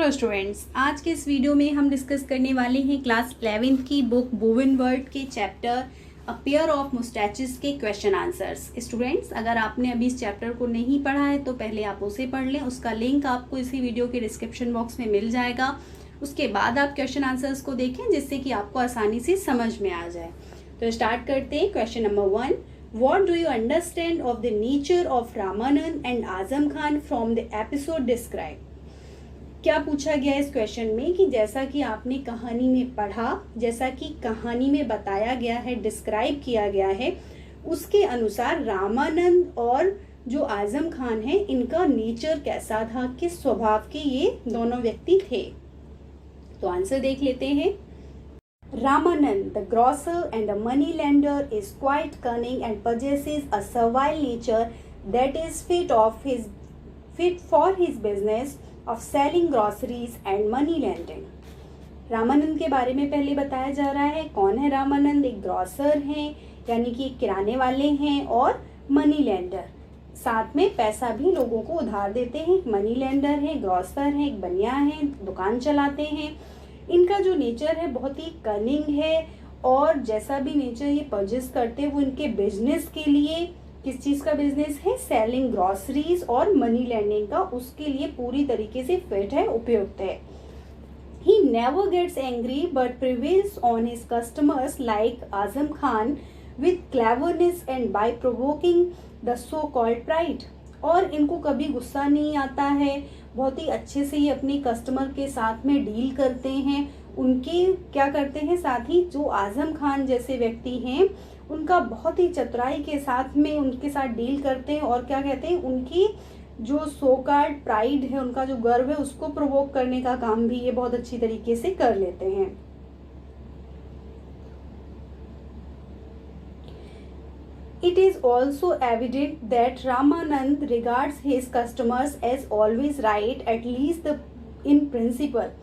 Hello students, आज के इस वीडियो में हम डिस्कस करने वाले हैं क्लास 11th की बुक बोवेन वर्ड के chapter a pair of moustaches के क्वेश्चन आंसर्स। स्टूडेंट्स, अगर आपने अभी इस चैप्टर को नहीं पढ़ा है तो पहले आप उसे पढ़ लें। उसका लिंक आपको इसी वीडियो के डिस्क्रिप्शन बॉक्स में मिल जाएगा। उसके बाद आप क्वेश्चन आंसर्स को देखें जिससे कि आपको आसानी से समझ में आ जाए। तो स्टार्ट करते हैं। Question number 1, What do you understand of the nature of Ramanand and Azam Khan from the episode described? क्या पूछा गया इस क्वेश्चन में कि जैसा कि आपने कहानी में पढ़ा, जैसा कि कहानी में बताया गया है, डिस्क्राइब किया गया है, उसके अनुसार रामानंद और जो आजम खान है इनका नेचर कैसा था, किस स्वभाव के ये दोनों व्यक्ति थे। तो आंसर देख लेते हैं। Ramanand, the grocer and a money lender, is quite cunning and possesses a servile nature that is fit for his business of selling groceries and money lending. Ramanand के बारे में पहले बताया जा रहा है। कौन है रामानंद? एक ग्रॉसर हैं, यानी कि किराने वाले हैं, और मनी लेंडर, साथ में पैसा भी लोगों को उधार देते हैं। एक मनी लेंडर है, ग्रॉसर है, एक बनिया है, दुकान चलाते हैं। इनका जो नेचर है बहुत ही कनिंग है, और जैसा भी नेचर ये परचेज करते हैं वो इनके बिजनेस के लिए, किस चीज़ का बिजनेस है? सेलिंग ग्रॉसरीज और मनी लेंडिंग का, उसके लिए पूरी तरीके से फिट है, उपयुक्त है। He never gets angry but prevails on his customers like Azam Khan with cleverness and by provoking the so-called pride. और इनको कभी गुस्सा नहीं आता है, बहुत ही अच्छे से ये अपने कस्टमर के साथ में डील करते हैं। उनके क्या करते हैं, साथ ही जो आजम खान जैसे व्यक्ति हैं उनका बहुत ही चतुराई के साथ में उनके साथ डील करते हैं, और क्या कहते हैं, उनकी जो सो कॉल्ड प्राइड है, उनका जो गर्व है, उसको प्रोवोक करने का काम भी ये बहुत अच्छी तरीके से कर लेते हैं। It is also evident that Ramanand regards his customers as always right, at least in principle.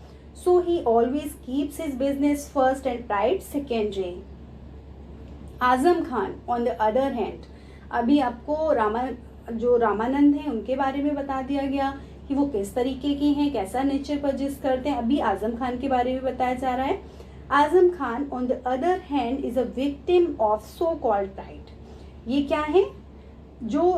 So he always keeps his business first and pride secondary. Azam Khan on the other hand, अभी आपको रामानंद हैं उनके बारे में बता दिया गया कि वो किस तरीके की हैं, कैसा नेचर परचेज करते हैं। अभी आजम खान के बारे में बताया जा रहा है। Azam Khan on the other hand is a victim of so called pride. ये क्या है? जो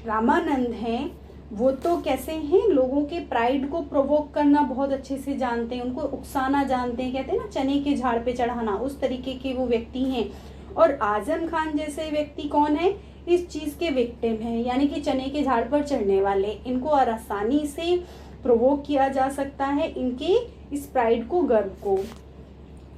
रामानंद हैं वो तो कैसे हैं, लोगों के प्राइड को प्रोवोक करना बहुत अच्छे से जानते हैं, उनको उकसाना जानते हैं, कहते हैं ना चने के झाड़ पे चढ़ाना, उस तरीके के वो व्यक्ति हैं। और आजम खान जैसे व्यक्ति कौन है? इस चीज़ के विक्टिम हैं, यानी कि चने के झाड़ पर चढ़ने वाले। इनको और आसानी से प्रोवोक किया जा सकता है, इनके इस प्राइड को, गर्व को।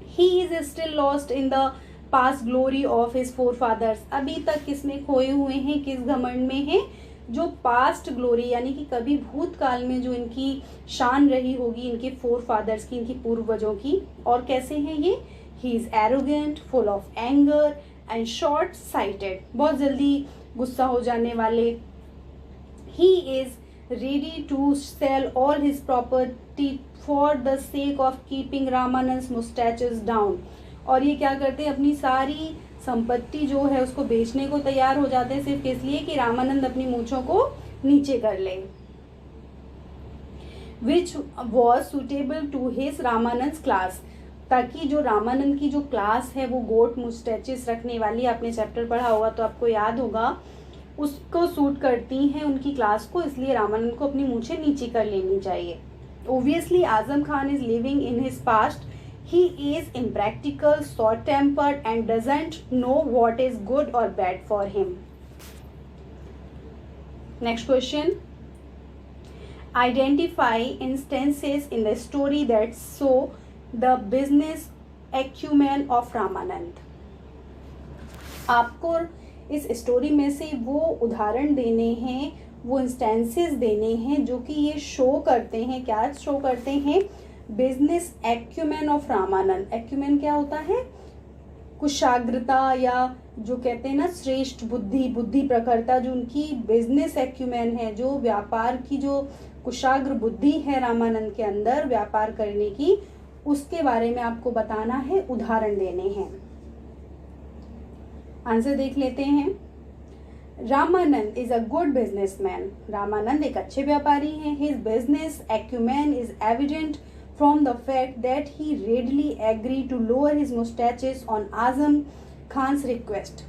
He is still lost in the past glory of his forefathers. अभी तक किसमें खोए हुए हैं, किस घमंड में हैं? जो पास्ट ग्लोरी, यानी कि कभी भूतकाल में जो इनकी शान रही होगी, इनके फोरफादर्स की, इनकी पूर्वजों की। और कैसे हैं ये? He is arrogant, full of anger and short sighted, बहुत जल्दी गुस्सा हो जाने वाले। He is ready to sell all his property for the sake of keeping Ramanand moustaches down. और ये क्या करते हैं, अपनी सारी संपत्ति जो है उसको बेचने को तैयार हो जाते हैं, सिर्फ इसलिए कि रामानंद अपनी मूंछों को नीचे कर ले। Which was suitable to his Ramanand class, ताकि जो रामानंद की जो क्लास है वो गोट मुस्टैचेस रखने वाली, आपने चैप्टर पढ़ा होगा तो आपको याद होगा, उसको सूट करती हैं उनकी क्लास को, इसलिए रामानंद को अपनी मूंछें नीचे कर लेनी चाहिए। Obviously Azam Khan is living in his past. He is impractical, short-tempered and doesn't know what is good or bad for him. Next question. Identify instances in the story that show the business acumen of Ramanand. आपको इस story में से वो उदाहरण देने हैं, वो instances देने हैं जो कि ये शो करते हैं, क्या शो करते हैं? Business acumen of Ramanand. Acumen क्या होता है? कुशाग्रता, या जो कहते हैं ना श्रेष्ठ बुद्धि, बुद्धि प्रखरता, जो उनकी बिजनेस एक्यूमेन है, जो व्यापार की जो कुशाग्र बुद्धि है रामानंद के अंदर व्यापार करने की, उसके बारे में आपको बताना है, उदाहरण देने हैं। आंसर देख लेते हैं। Ramanand is a good businessman, Ramanand एक अच्छे व्यापारी हैं. His business acumen is evident from the fact that he readily agree to lower his moustaches on Azam Khan's request.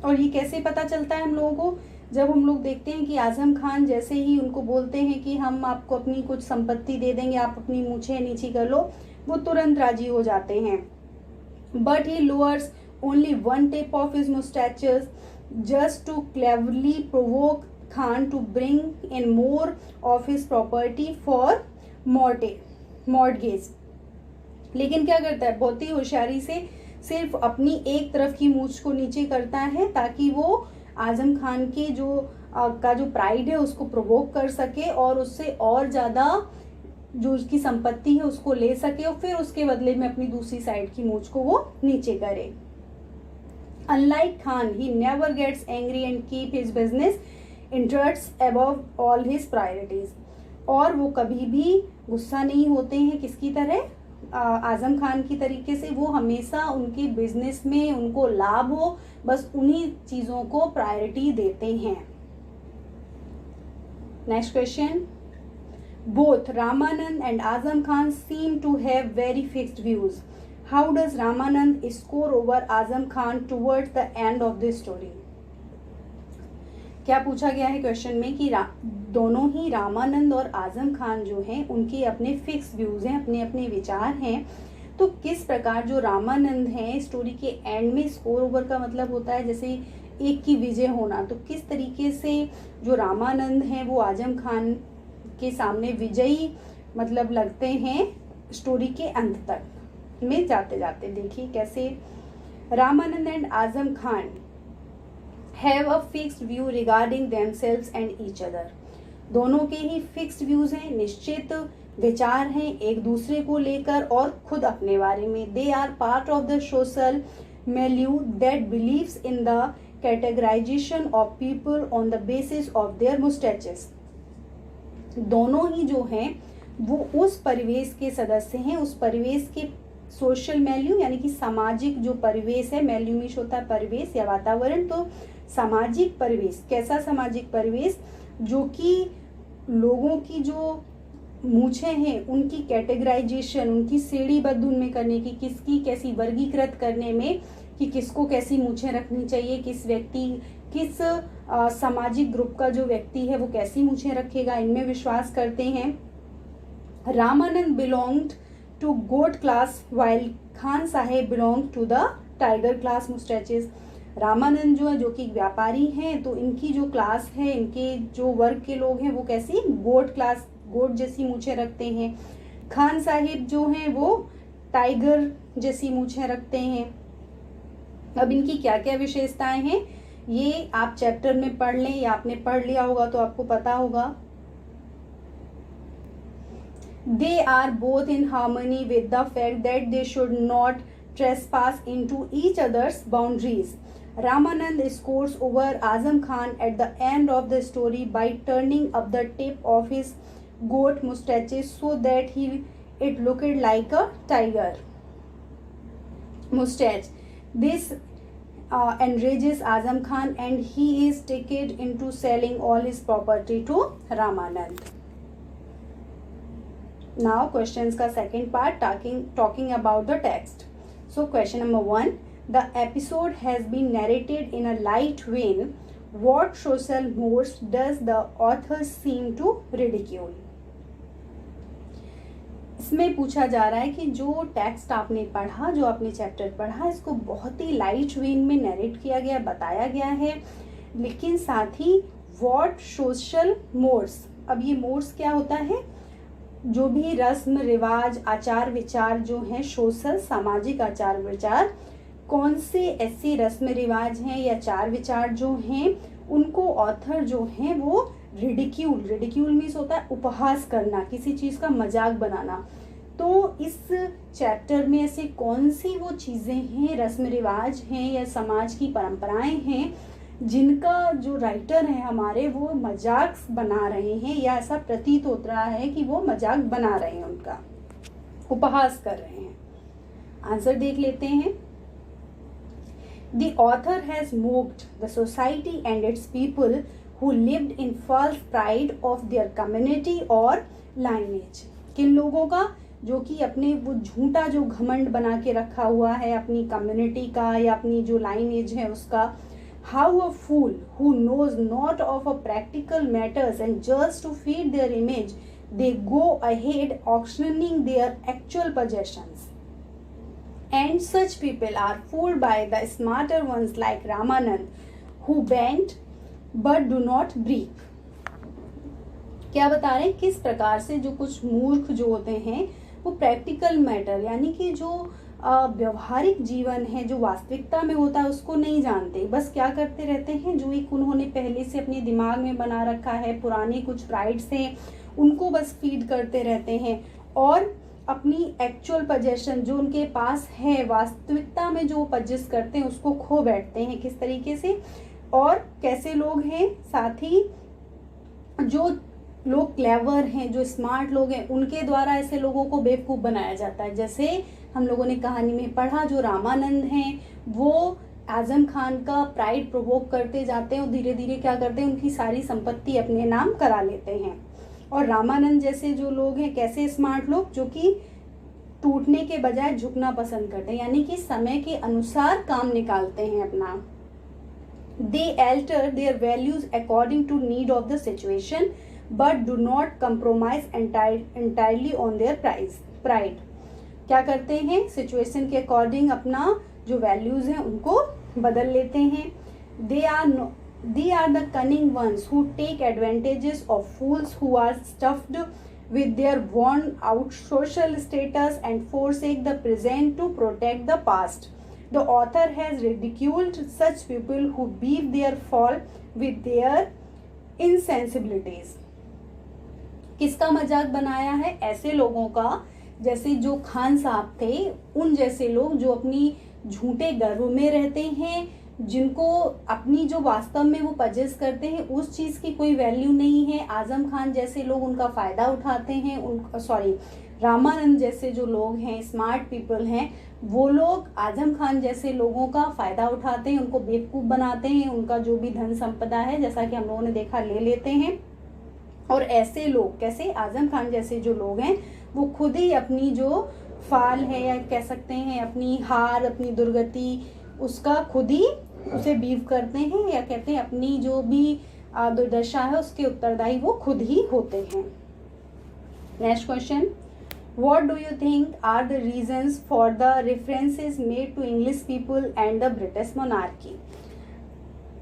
और ये कैसे पता चलता है हम लोगों को, जब हम लोग देखते हैं कि आजम खान जैसे ही उनको बोलते हैं कि हम आपको अपनी कुछ संपत्ति दे देंगे, आप अपनी मूछें नीची कर लो, वो तुरंत राजी हो जाते हैं. But he lowers only one tip of his moustaches just to cleverly provoke Khan to bring in more of his property for mortgage. लेकिन क्या करता है, बहुत ही होशियारी से सिर्फ अपनी एक तरफ की मूछ को नीचे करता है ताकि वो आजम खान के जो प्राइड है उसको प्रोवोक कर सके और उससे और ज़्यादा जो उसकी संपत्ति है उसको ले सके और फिर उसके बदले में अपनी दूसरी साइड की मूछ को वो नीचे करे. Unlike Khan, he never gets angry and keep his business interests above all his priorities. और वो कभी भी गुस्सा नहीं होते हैं किसकी तरह, आजम खान की तरीके से. वो हमेशा उनके बिजनेस में उनको लाभ हो, बस उन्हीं चीज़ों को प्रायोरिटी देते हैं. Next question. Both Ramanand and Azam Khan seem to have very fixed views. How does Ramanand score over Azam Khan towards the end of this story? क्या पूछा गया है क्वेश्चन में कि दोनों ही रामानंद और आजम खान जो हैं उनके अपने फिक्स व्यूज हैं, अपने अपने विचार हैं. तो किस प्रकार जो रामानंद हैं स्टोरी के एंड में, स्कोर ओवर का मतलब होता है जैसे एक की विजय होना, तो किस तरीके से जो रामानंद हैं वो आजम खान के सामने विजयी मतलब लगते हैं स्टोरी के अंत तक में जाते जाते. देखिए कैसे. Ramanand and Azam Khan have a fixed view regarding themselves and each other. दोनों के ही फिक्स्ड व्यूज हैं, निश्चित विचार हैं एक दूसरे को लेकर और खुद अपने बारे में. They are part of the social milieu that believes in the categorisation of people on the basis of their moustaches. दोनों ही जो हैं वो उस परिवेश के सदस्य हैं, उस परिवेश के सोशल मैल्यू यानी कि सामाजिक जो परिवेश है, मैल्यूमिश होता है परिवेश या वातावरण, तो सामाजिक परिवेश. कैसा सामाजिक परिवेश, जो कि लोगों की जो मूछें हैं उनकी कैटेगराइजेशन, उनकी श्रेणीबद्ध उनमें करने की, किसकी कैसी वर्गीकृत करने में कि किसको कैसी मूछें रखनी चाहिए, किस व्यक्ति किस सामाजिक ग्रुप का जो व्यक्ति है वो कैसी मूछें रखेगा, इनमें विश्वास करते हैं. Ramanand belonged to goat class while Khan Sahib belong to the tiger class mustaches. Ramanand जो है जो कि व्यापारी हैं, तो इनकी जो क्लास है, इनके जो वर्ग के लोग हैं वो कैसी गोट क्लास, गोट जैसी मूछें रखते हैं. खान साहिब जो हैं वो टाइगर जैसी मूछें रखते हैं. अब इनकी क्या क्या विशेषताएं हैं ये आप चैप्टर में पढ़ लें या आपने पढ़ लिया होगा तो आपको पता होगा. They are both in harmony with the fact that they should not trespass into each other's boundaries. Ramanand scores over Azam Khan at the end of the story by turning up the tip of his goat mustaches so that it looked like a tiger mustache. This enrages Azam Khan and he is tricked into selling all his property to Ramanand. Now questions का second part talking about the text. So question number 1, the episode has been narrated in a light vein. What social mores does the author seem to ridicule? इसमें पूछा जा रहा है कि जो text आपने पढ़ा, जो आपने चैप्टर पढ़ा, इसको बहुत ही लाइट वेन में नरेट किया गया, बताया गया है, लेकिन साथ ही व्हाट सोशल मोड्स. अब ये मोड्स क्या होता है, जो भी रस्म रिवाज आचार विचार जो हैं, सोशल सामाजिक आचार विचार, कौन से ऐसे रस्म रिवाज हैं या आचार विचार जो हैं उनको ऑथर जो हैं वो रिडिक्यूल मीन्स होता है उपहास करना, किसी चीज़ का मजाक बनाना. तो इस चैप्टर में ऐसे कौन सी वो चीज़ें हैं, रस्म रिवाज हैं या समाज की परंपराएं हैं जिनका जो राइटर है हमारे वो मजाक बना रहे हैं या ऐसा प्रतीत हो रहा है कि वो मजाक बना रहे हैं, उनका उपहास कर रहे हैं. आंसर देख लेते हैं. The author has mocked the society and its people who lived in false pride of their community or lineage. किन लोगों का? जो कि अपने वो झूठा जो घमंड बना के रखा हुआ है अपनी कम्युनिटी का या अपनी जो लाइनेज है उसका. How a fool who knows not of a practical matters and just to feed their image they go ahead auctioning their actual possessions. And such people are fooled by the smarter ones like Ramanand, who bend but do not break. क्या बता रहे हैं? किस प्रकार से जो कुछ मूर्ख जो होते हैं वो प्रैक्टिकल मैटर यानी कि जो व्यवहारिक जीवन है जो वास्तविकता में होता है उसको नहीं जानते, बस क्या करते रहते हैं, जो एक उन्होंने पहले से अपने दिमाग में बना रखा है, पुराने कुछ राइट्स हैं उनको बस फीड करते रहते हैं और अपनी एक्चुअल पोजेशन जो उनके पास है वास्तविकता में जो परचेस करते हैं उसको खो बैठते हैं. किस तरीके से और कैसे लोग हैं? साथ ही जो लोग क्लेवर हैं, जो स्मार्ट लोग हैं, उनके द्वारा ऐसे लोगों को बेवकूफ़ बनाया जाता है. जैसे हम लोगों ने कहानी में पढ़ा, जो रामानंद हैं वो आजम खान का प्राइड प्रोवोक करते जाते हैं और धीरे धीरे क्या करते हैं, उनकी सारी संपत्ति अपने नाम करा लेते हैं. और रामानंद जैसे जो लोग हैं, कैसे स्मार्ट लोग, जो कि टूटने के बजाय झुकना पसंद करते हैं, यानी कि समय के अनुसार काम निकालते हैं अपना. दे alter their values according to need of the situation but do not compromise entirely on their pride. क्या करते हैं? सिचुएशन के अकॉर्डिंग अपना जो वैल्यूज हैं उनको बदल लेते हैं. They are the cunning ones who take advantages of fools who are stuffed with their worn out social status and forsake the present to protect the past. The author has ridiculed such people who beat their fall with their insensibilities. किसका मजाक बनाया है? ऐसे लोगों का जैसे जो खान साहब थे, उन जैसे लोग जो अपनी झूठे गर्व में रहते हैं, जिनको अपनी जो वास्तव में वो परचेज करते हैं उस चीज़ की कोई वैल्यू नहीं है. आजम खान जैसे लोग उनका फ़ायदा उठाते हैं. रामानंद जैसे जो लोग हैं, स्मार्ट पीपल हैं, वो लोग आजम खान जैसे लोगों का फ़ायदा उठाते हैं, उनको बेवकूफ़ बनाते हैं, उनका जो भी धन संपदा है जैसा कि हम लोगों ने देखा ले लेते हैं. और ऐसे लोग कैसे? आजम खान जैसे जो लोग हैं वो खुद ही अपनी जो फाल है या कह सकते हैं अपनी हार, अपनी दुर्गति, उसका खुद ही उसे बीव करते हैं या कहते हैं अपनी जो भी दुर्दशा है उसके उत्तरदायी वो खुद ही होते हैं. Next question, what do you think are the reasons for the references made to English people and the British monarchy.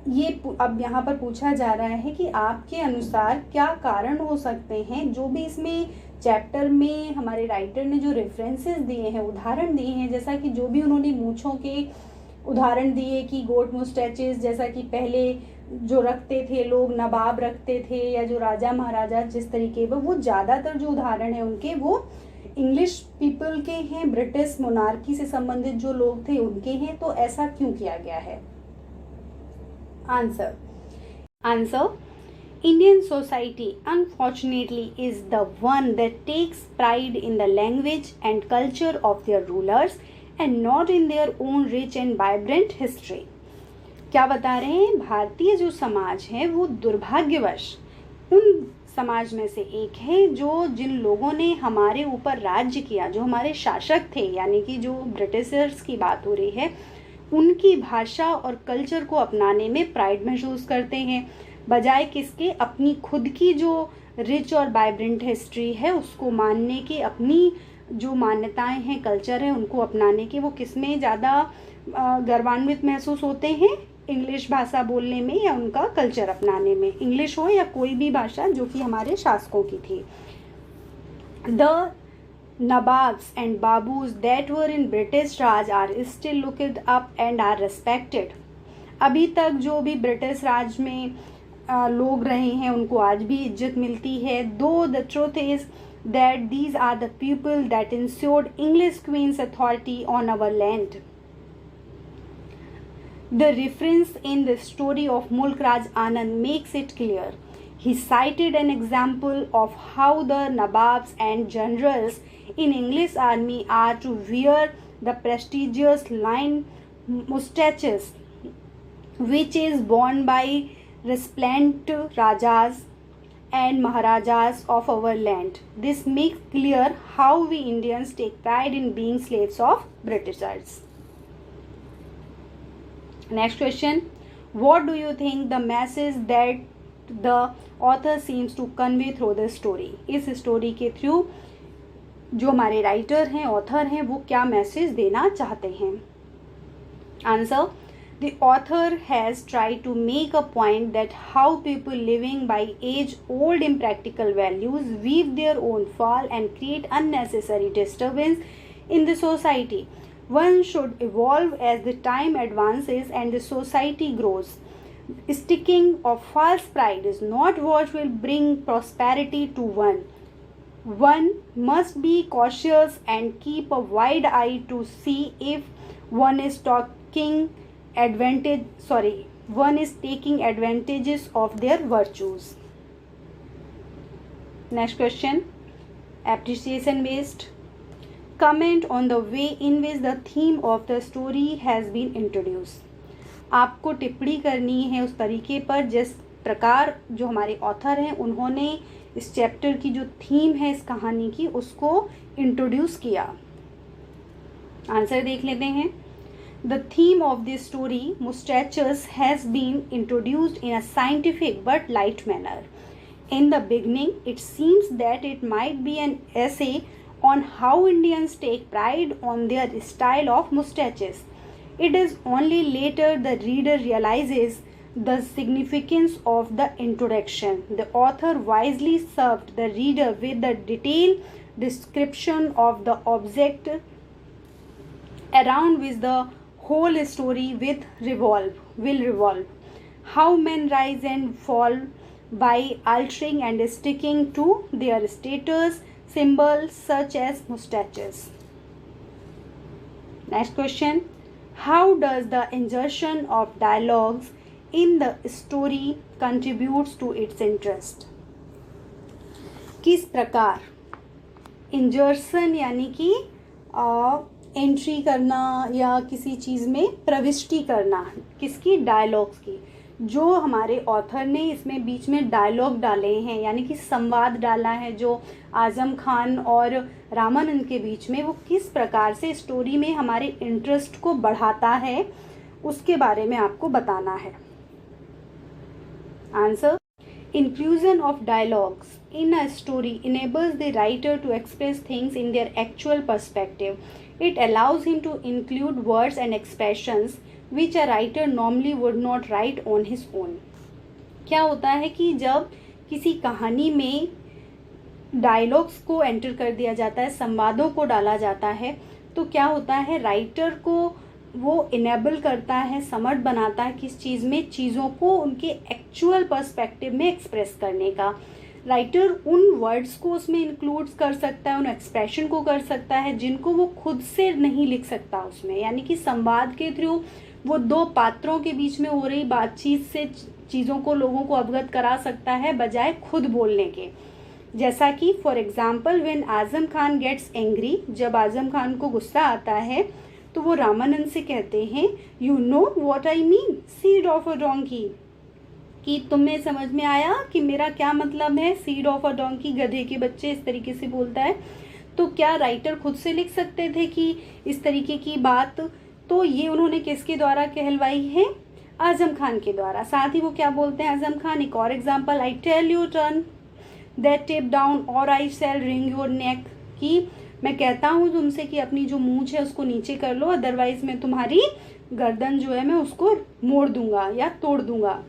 ये अब यहाँ पर पूछा जा रहा है कि आपके अनुसार क्या कारण हो सकते हैं, जो भी इसमें चैप्टर में हमारे राइटर ने जो रेफरेंसेस दिए हैं, उदाहरण दिए हैं, जैसा कि जो भी उन्होंने मूँछों के उदाहरण दिए कि गोट मुस्टैचेस जैसा कि पहले जो रखते थे लोग, नवाब रखते थे या जो राजा महाराजा जिस तरीके पर, वो ज़्यादातर जो उदाहरण है उनके वो इंग्लिश पीपल के हैं, ब्रिटिश मोनार्की से संबंधित जो लोग थे उनके हैं. तो ऐसा क्यों किया गया है? Answer, Indian society unfortunately is the one that takes pride in the language and culture of their rulers and not in their own rich and vibrant history. क्या बता रहे हैं? भारतीय जो समाज है वो दुर्भाग्यवश उन समाज में से एक है जो जिन लोगों ने हमारे ऊपर राज्य किया, जो हमारे शासक थे, यानी कि जो ब्रिटिशर्स की बात हो रही है, उनकी भाषा और कल्चर को अपनाने में प्राइड महसूस करते हैं, बजाय किसके? अपनी खुद की जो रिच और वाइब्रेंट हिस्ट्री है उसको मानने के, अपनी जो मान्यताएं हैं, कल्चर है, उनको अपनाने के. वो किस में ज़्यादा गर्वान्वित महसूस होते हैं? इंग्लिश भाषा बोलने में या उनका कल्चर अपनाने में, इंग्लिश हो या कोई भी भाषा जो कि हमारे शासकों की थी. The Nababs and Babus that were in British Raj are still looked up and are respected. अभी तक जो भी ब्रिटिश राज में लोग रहे हैं उनको आज भी इज्जत मिलती है. Though the truth is that these are the people that ensured English Queen's authority on our land. The reference in the story of Mulk Raj Anand makes it clear. He cited an example of how the Nababs and generals in English army are to wear the prestigious line mustaches which is borne by resplendent rajas and maharajas of our land. This makes clear how we Indians take pride in being slaves of Britishers. Next question. What do you think the message that the author seems to convey through the story? इस story के through जो हमारे writer हैं, author हैं, वो क्या message देना चाहते हैं? Answer. The author has tried to make a point that how people living by age-old impractical values weave their own fall and create unnecessary disturbance in the society. One should evolve as the time advances and the society grows. Sticking of false pride is not what will bring prosperity to one. One must be cautious and keep a wide eye to see if one is taking advantages of their virtues. Next question. Appreciation based. Comment on the way in which the theme of the story has been introduced. आपको टिप्पणी करनी है उस तरीके पर जिस प्रकार जो हमारे ऑथर हैं उन्होंने इस चैप्टर की जो थीम है इस कहानी की उसको इंट्रोड्यूस किया. आंसर देख लेते हैं. The theme of this story, Mustaches, has been introduced in a scientific but light manner. In the beginning, it seems that it might be an essay on how Indians take pride on their style of mustaches. It is only later the reader realizes the significance of the introduction. The author wisely served the reader with the detailed description of the object around which the whole story will revolve. How men rise and fall by altering and sticking to their status symbols such as mustaches. Next question. How does the insertion of dialogues in the story contributes to its interest? किस प्रकार इंजर्सन यानी कि entry करना या किसी चीज़ में प्रविष्टि करना, किसकी? डायलॉग्स की. जो हमारे ऑथर ने इसमें बीच में डायलॉग डाले हैं यानी कि संवाद डाला है जो आज़म खान और रामानंद के बीच में, वो किस प्रकार से स्टोरी में हमारे इंटरेस्ट को बढ़ाता है उसके बारे में आपको बताना है. Answer. Inclusion of dialogues in a story enables the writer to express things in their actual perspective. It allows him to include words and expressions which a writer normally would not write on his own. क्या होता है कि जब किसी कहानी में dialogues को enter कर दिया जाता है, संवादों को डाला जाता है, तो क्या होता है, राइटर को वो इनेबल करता है, समर्थ बनाता है किस चीज़ में, चीज़ों को उनके एक्चुअल पर्सपेक्टिव में एक्सप्रेस करने का. राइटर उन वर्ड्स को उसमें इंक्लूड कर सकता है, उन एक्सप्रेशन को कर सकता है जिनको वो खुद से नहीं लिख सकता उसमें. यानी कि संवाद के थ्रू वो दो पात्रों के बीच में हो रही बातचीत से चीज़ों को लोगों को अवगत करा सकता है बजाय खुद बोलने के. जैसा कि for example when Azam Khan gets angry, जब आज़म खान को गुस्सा आता है तो वो रामानंद से कहते हैं, you know what I mean, seed of a donkey, कि तुम्हें समझ में आया कि मेरा क्या मतलब है. सीड ऑफ अ डोंकी, गधे के बच्चे, इस तरीके से बोलता है. तो क्या राइटर खुद से लिख सकते थे कि इस तरीके की बात? तो ये उन्होंने किसके द्वारा कहलवाई है? आज़म खान के द्वारा. साथ ही वो क्या बोलते हैं आज़म खान, एक और example, I tell you turn that tip down और I shell ring your neck, कि मैं कहता हूँ तुमसे कि अपनी जो मूंछ है उसको नीचे कर लो, अदरवाइज मैं तुम्हारी गर्दन जो है मैं उसको मोड़ दूंगा या तोड़ दूंगा.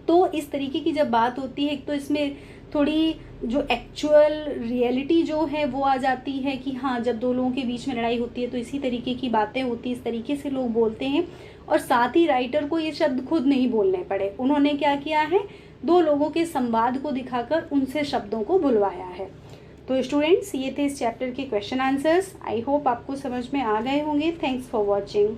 तो इस तरीके की जब बात होती है तो इसमें थोड़ी जो एक्चुअल रियलिटी जो है वो आ जाती है कि हाँ, जब दो लोगों के बीच में लड़ाई होती है तो इसी तरीके की बातें होती है, इस तरीके से लोग बोलते हैं. और साथ ही राइटर को ये शब्द खुद नहीं बोलने पड़े, उन्होंने क्या किया है, दो लोगों के संवाद को दिखाकर उनसे शब्दों को बुलवाया है. तो स्टूडेंट्स, ये थे इस चैप्टर के क्वेश्चन आंसर्स. आई होप आपको समझ में आ गए होंगे. Thanks for watching.